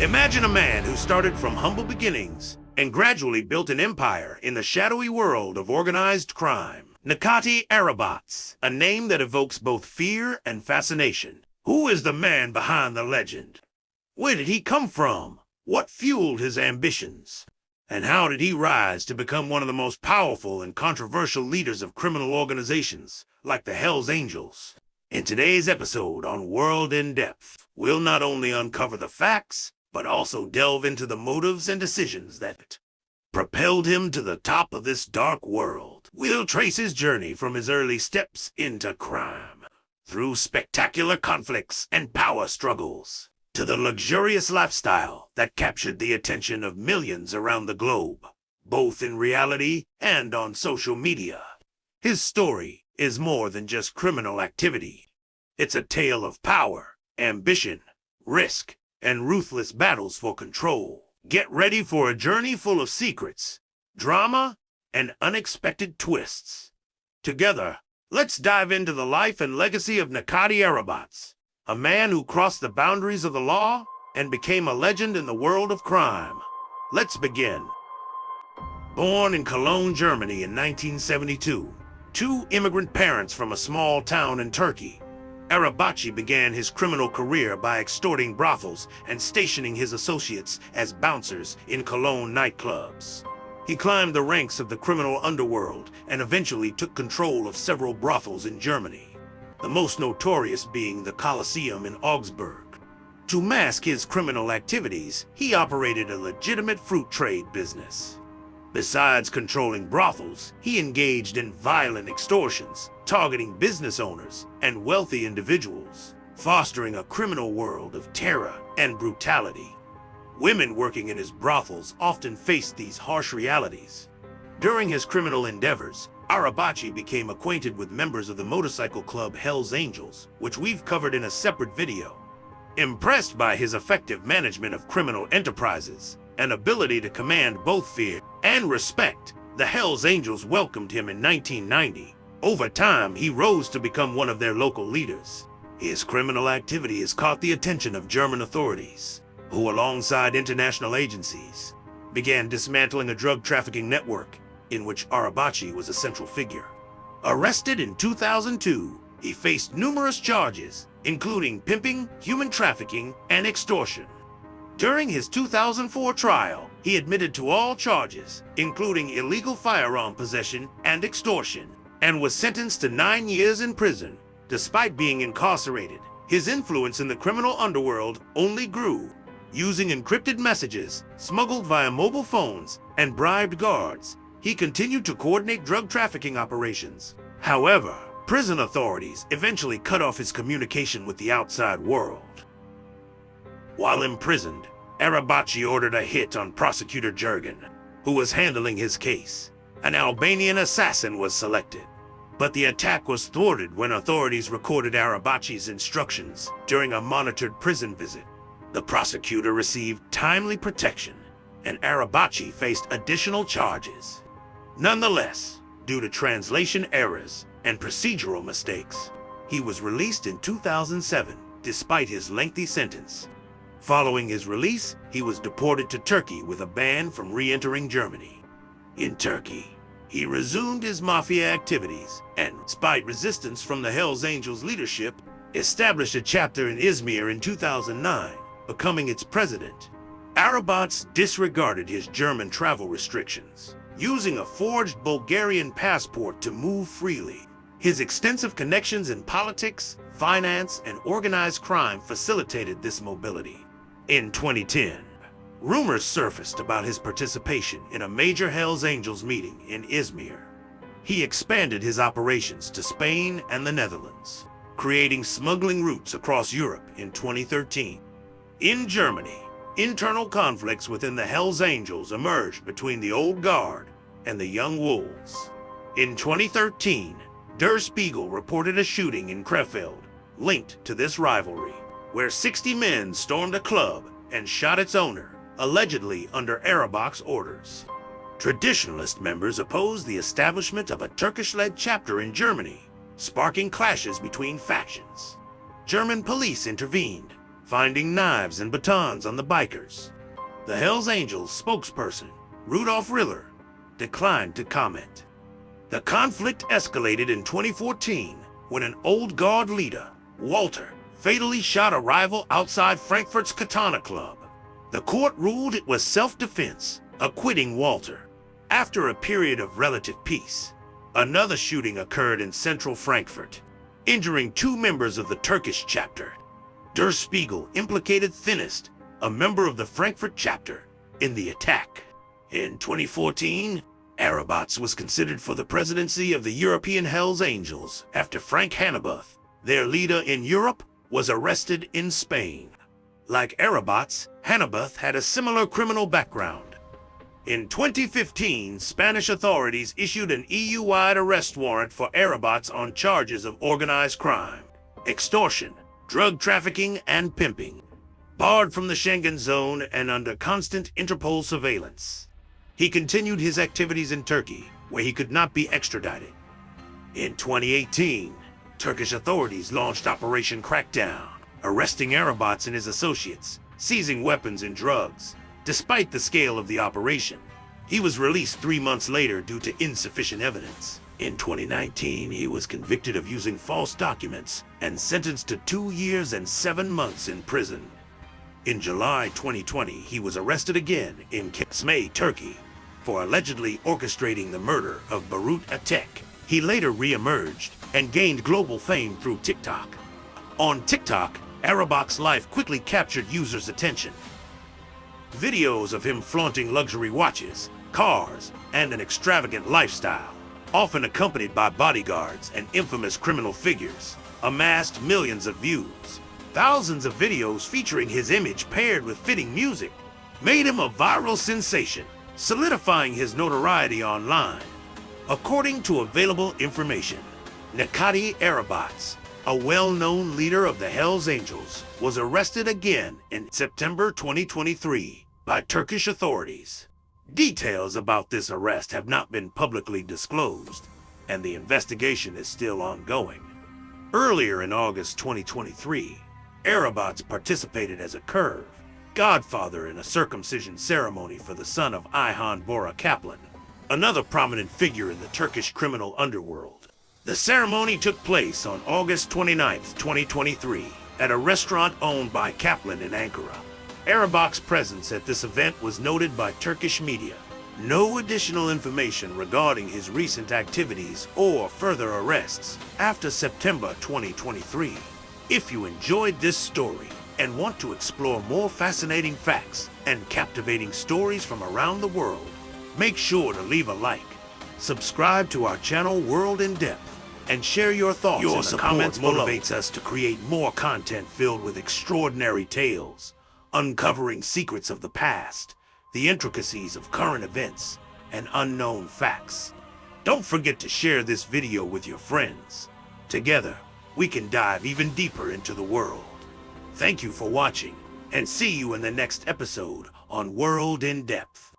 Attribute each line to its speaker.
Speaker 1: Imagine a man who started from humble beginnings and gradually built an empire in the shadowy world of organized crime. Necati Arabaci, a name that evokes both fear and fascination. Who is the man behind the legend? Where did he come from? What fueled his ambitions? And how did he rise to become one of the most powerful and controversial leaders of criminal organizations like the Hells Angels? In today's episode on World in Depth, we'll not only uncover the facts, but also delve into the motives and decisions that propelled him to the top of this dark world. We'll trace his journey from his early steps into crime, through spectacular conflicts and power struggles, to the luxurious lifestyle that captured the attention of millions around the globe, both in reality and on social media. His story is more than just criminal activity. It's a tale of power, ambition, risk, and ruthless battles for control. Get ready for a journey full of secrets, drama, and unexpected twists. Together, let's dive into the life and legacy of Necati Arabaci, a man who crossed the boundaries of the law and became a legend in the world of crime. Let's begin. Born in Cologne, Germany in 1972, two immigrant parents from a small town in Turkey, Arabaci began his criminal career by extorting brothels and stationing his associates as bouncers in Cologne nightclubs. He climbed the ranks of the criminal underworld and eventually took control of several brothels in Germany, the most notorious being the Colosseum in Augsburg. To mask his criminal activities, he operated a legitimate fruit trade business. Besides controlling brothels, he engaged in violent extortions, targeting business owners and wealthy individuals, fostering a criminal world of terror and brutality. Women working in his brothels often faced these harsh realities. During his criminal endeavors, Arabaci became acquainted with members of the motorcycle club Hells Angels, which we've covered in a separate video. Impressed by his effective management of criminal enterprises and ability to command both fear and respect, the Hells Angels welcomed him in 1990. Over time, he rose to become one of their local leaders. His criminal activity has caught the attention of German authorities, who, alongside international agencies, began dismantling a drug trafficking network in which Arabaci was a central figure. Arrested in 2002, he faced numerous charges, including pimping, human trafficking, and extortion. During his 2004 trial, he admitted to all charges, including illegal firearm possession and extortion, and was sentenced to 9 years in prison. Despite being incarcerated, his influence in the criminal underworld only grew. Using encrypted messages, smuggled via mobile phones, and bribed guards, he continued to coordinate drug trafficking operations. However, prison authorities eventually cut off his communication with the outside world. While imprisoned, Arabaci ordered a hit on prosecutor Jurgen, who was handling his case. An Albanian assassin was selected, but the attack was thwarted when authorities recorded Arabaci's instructions during a monitored prison visit. The prosecutor received timely protection, and Arabaci faced additional charges. Nonetheless, due to translation errors and procedural mistakes, he was released in 2007 despite his lengthy sentence. Following his release, he was deported to Turkey with a ban from re-entering Germany. In Turkey, he resumed his mafia activities and, despite resistance from the Hells Angels leadership, established a chapter in Izmir in 2009, becoming its president. Arabaci disregarded his German travel restrictions, using a forged Bulgarian passport to move freely. His extensive connections in politics, finance, and organized crime facilitated this mobility. In 2010, rumors surfaced about his participation in a major Hells Angels meeting in Izmir. He expanded his operations to Spain and the Netherlands, creating smuggling routes across Europe in 2013. In Germany, internal conflicts within the Hells Angels emerged between the old guard and the young wolves. In 2013, Der Spiegel reported a shooting in Krefeld linked to this rivalry, where 60 men stormed a club and shot its owner, allegedly under Arabaci's orders. Traditionalist members opposed the establishment of a Turkish-led chapter in Germany, sparking clashes between factions. German police intervened, finding knives and batons on the bikers. The Hells Angels spokesperson, Rudolph Riller, declined to comment. The conflict escalated in 2014 when an old guard leader, Walter, fatally shot a rival outside Frankfurt's Katana Club. The court ruled it was self-defense, acquitting Walter. After a period of relative peace, another shooting occurred in central Frankfurt, injuring 2 members of the Turkish chapter. Der Spiegel implicated Thinnest, a member of the Frankfurt chapter, in the attack. In 2014, Arabaci was considered for the presidency of the European Hells Angels after Frank Hannebuth, their leader in Europe, was arrested in Spain. Like Arabaci, Hannebuth had a similar criminal background. In 2015, Spanish authorities issued an EU-wide arrest warrant for Arabaci on charges of organized crime, extortion, drug trafficking, and pimping. Barred from the Schengen zone and under constant Interpol surveillance, he continued his activities in Turkey, where he could not be extradited. In 2018, Turkish authorities launched Operation Crackdown, arresting Arabaci and his associates, seizing weapons and drugs. Despite the scale of the operation, he was released 3 months later due to insufficient evidence. In 2019, he was convicted of using false documents and sentenced to 2 years and 7 months in prison. In July 2020, he was arrested again in Kesme, Turkey, for allegedly orchestrating the murder of Barut Atek. He later re-emerged and gained global fame through TikTok. On TikTok, Arabaci's life quickly captured users' attention. Videos of him flaunting luxury watches, cars, and an extravagant lifestyle, often accompanied by bodyguards and infamous criminal figures, amassed millions of views. Thousands of videos featuring his image paired with fitting music made him a viral sensation, solidifying his notoriety online. According to available information, Necati Arabaci, a well-known leader of the Hells Angels, was arrested again in September 2023 by Turkish authorities. Details about this arrest have not been publicly disclosed, and the investigation is still ongoing. Earlier in August 2023, Arabaci participated as a curve, Godfather in a circumcision ceremony for the son of Ayhan Bora Kaplan, another prominent figure in the Turkish criminal underworld. The ceremony took place on August 29, 2023, at a restaurant owned by Kaplan in Ankara. Arabaci's presence at this event was noted by Turkish media. No additional information regarding his recent activities or further arrests after September 2023. If you enjoyed this story and want to explore more fascinating facts and captivating stories from around the world, make sure to leave a like, subscribe to our channel World in Depth, and share your thoughts in the comments below. Motivates us to create more content filled with extraordinary tales, uncovering secrets of the past, the intricacies of current events, and unknown facts. Don't forget to share this video with your friends. Together, we can dive even deeper into the world. Thank you for watching, and see you in the next episode on World in Depth.